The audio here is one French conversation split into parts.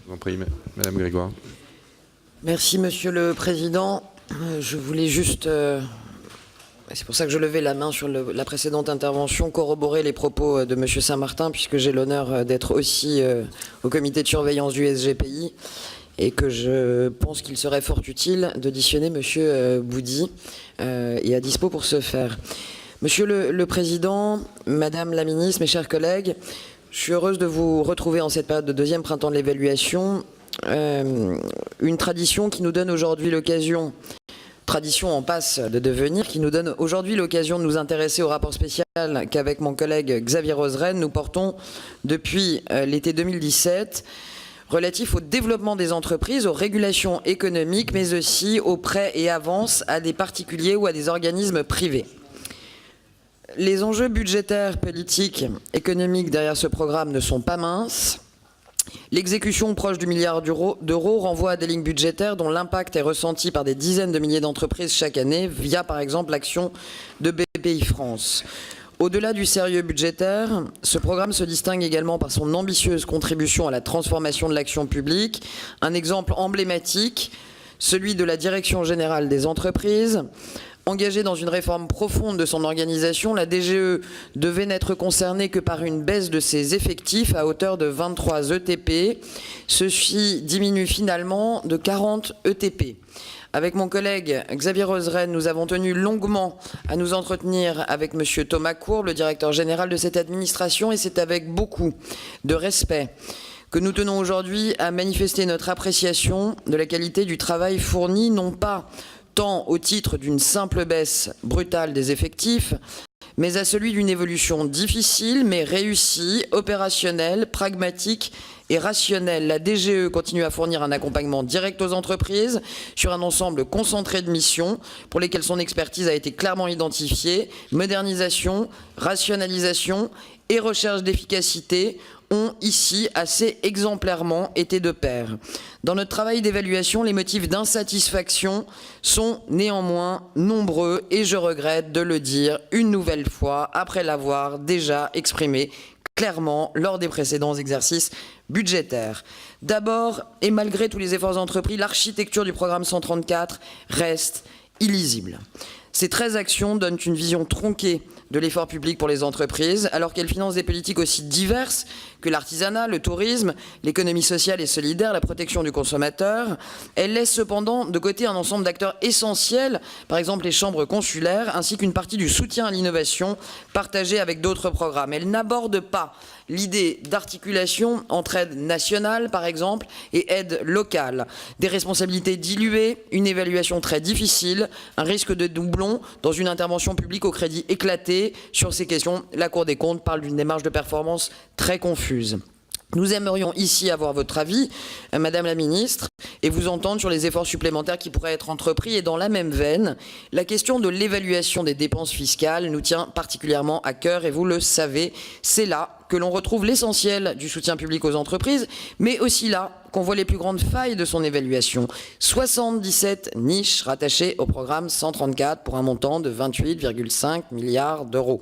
vous en prie, Madame Grégoire. Merci, Monsieur le Président. Je voulais juste, c'est pour ça que je levais la main sur la précédente intervention, corroborer les propos de Monsieur Saint-Martin, puisque j'ai l'honneur d'être aussi au comité de surveillance du SGPI, et que je pense qu'il serait fort utile d'auditionner Monsieur Boudy, et à dispo pour ce faire. Monsieur le Président, Madame la Ministre, mes chers collègues, je suis heureuse de vous retrouver en cette période de deuxième printemps de l'évaluation. Une tradition qui nous donne aujourd'hui l'occasion, tradition en passe de devenir, qui nous donne aujourd'hui l'occasion de nous intéresser au rapport spécial qu'avec mon collègue Xavier Roseren, nous portons depuis l'été 2017, relatif au développement des entreprises, aux régulations économiques, mais aussi aux prêts et avances à des particuliers ou à des organismes privés. Les enjeux budgétaires, politiques, économiques derrière ce programme ne sont pas minces. L'exécution proche du milliard d'euros renvoie à des lignes budgétaires dont l'impact est ressenti par des dizaines de milliers d'entreprises chaque année via par exemple l'action de Bpifrance. Au-delà du sérieux budgétaire, ce programme se distingue également par son ambitieuse contribution à la transformation de l'action publique. Un exemple emblématique, celui de la Direction générale des entreprises. Engagée dans une réforme profonde de son organisation, la DGE devait n'être concernée que par une baisse de ses effectifs à hauteur de 23 ETP. Ceci diminue finalement de 40 ETP. Avec mon collègue Xavier Roseren, nous avons tenu longuement à nous entretenir avec Monsieur Thomas Courbe, le directeur général de cette administration, et c'est avec beaucoup de respect que nous tenons aujourd'hui à manifester notre appréciation de la qualité du travail fourni, non pas tant au titre d'une simple baisse brutale des effectifs, mais à celui d'une évolution difficile, mais réussie, opérationnelle, pragmatique et rationnelle. La DGE continue à fournir un accompagnement direct aux entreprises sur un ensemble concentré de missions pour lesquelles son expertise a été clairement identifiée. Modernisation, rationalisation et recherche d'efficacité ont ici assez exemplairement été de pair. Dans notre travail d'évaluation, les motifs d'insatisfaction sont néanmoins nombreux et je regrette de le dire une nouvelle fois après l'avoir déjà exprimé clairement lors des précédents exercices budgétaires. D'abord, et malgré tous les efforts entrepris, l'architecture du programme 134 reste illisible. Ces 13 actions donnent une vision tronquée de l'effort public pour les entreprises, alors qu'elles financent des politiques aussi diverses que l'artisanat, le tourisme, l'économie sociale et solidaire, la protection du consommateur. Elles laissent cependant de côté un ensemble d'acteurs essentiels, par exemple les chambres consulaires, ainsi qu'une partie du soutien à l'innovation partagée avec d'autres programmes. Elles n'abordent pas l'idée d'articulation entre aide nationale, par exemple, et aide locale. Des responsabilités diluées, une évaluation très difficile, un risque de doublon dans une intervention publique au crédit éclaté. Sur ces questions, la Cour des comptes parle d'une démarche de performance très confuse. Nous aimerions ici avoir votre avis, Madame la Ministre, et vous entendre sur les efforts supplémentaires qui pourraient être entrepris. Et dans la même veine, la question de l'évaluation des dépenses fiscales nous tient particulièrement à cœur, et vous le savez, c'est là que l'on retrouve l'essentiel du soutien public aux entreprises, mais aussi là qu'on voit les plus grandes failles de son évaluation. 77 niches rattachées au programme 134 pour un montant de 28,5 milliards d'euros.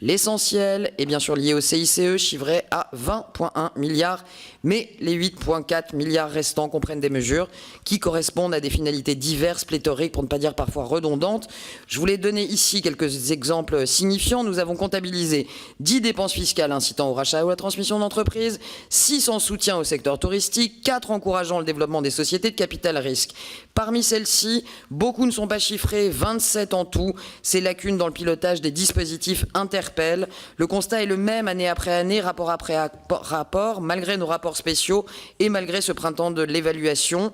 L'essentiel est bien sûr lié au CICE, chiffré à 20,1 milliards, mais les 8,4 milliards restants comprennent des mesures qui correspondent à des finalités diverses, pléthoriques, pour ne pas dire parfois redondantes. Je voulais donner ici quelques exemples signifiants. Nous avons comptabilisé 10 dépenses fiscales incitant au rachat ou à la transmission d'entreprises, 6 en soutien au secteur touristique, 4 encourageant le développement des sociétés de capital risque. Parmi celles-ci, beaucoup ne sont pas chiffrées, 27 en tout. Ces lacunes dans le pilotage des dispositifs interpellent. Le constat est le même année après année, rapport après rapport, malgré nos rapports spéciaux et malgré ce printemps de l'évaluation.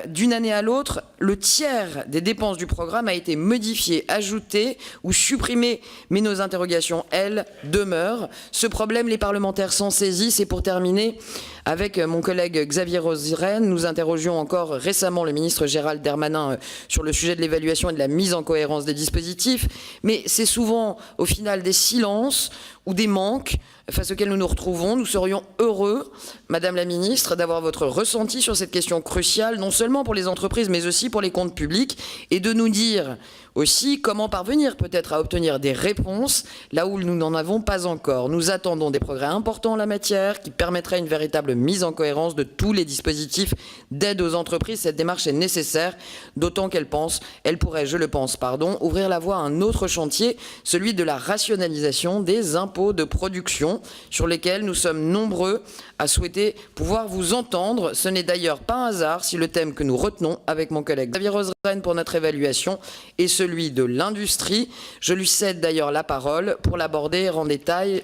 D'une année à l'autre, le tiers des dépenses du programme a été modifié, ajouté ou supprimé, mais nos interrogations, elles, demeurent. Ce problème, les parlementaires s'en saisissent. Et pour terminer, avec mon collègue Xavier Roseren, nous interrogions encore récemment le ministre Gérald Darmanin sur le sujet de l'évaluation et de la mise en cohérence des dispositifs, mais c'est souvent au final des silences ou des manques face auxquels nous nous retrouvons. Nous serions heureux, Madame la Ministre, d'avoir votre ressenti sur cette question cruciale, non seulement pour les entreprises, mais aussi pour les comptes publics, et de nous dire Aussi, comment parvenir peut-être à obtenir des réponses là où nous n'en avons pas encore? Nous attendons des progrès importants en la matière qui permettraient une véritable mise en cohérence de tous les dispositifs d'aide aux entreprises. Cette démarche est nécessaire, d'autant qu'elle pourrait, je le pense, ouvrir la voie à un autre chantier, celui de la rationalisation des impôts de production, sur lesquels nous sommes nombreux à souhaiter pouvoir vous entendre. Ce n'est d'ailleurs pas un hasard si le thème que nous retenons avec mon collègue Xavier Roseraine pour notre évaluation est celui de l'industrie. Je lui cède d'ailleurs la parole pour l'aborder en détail.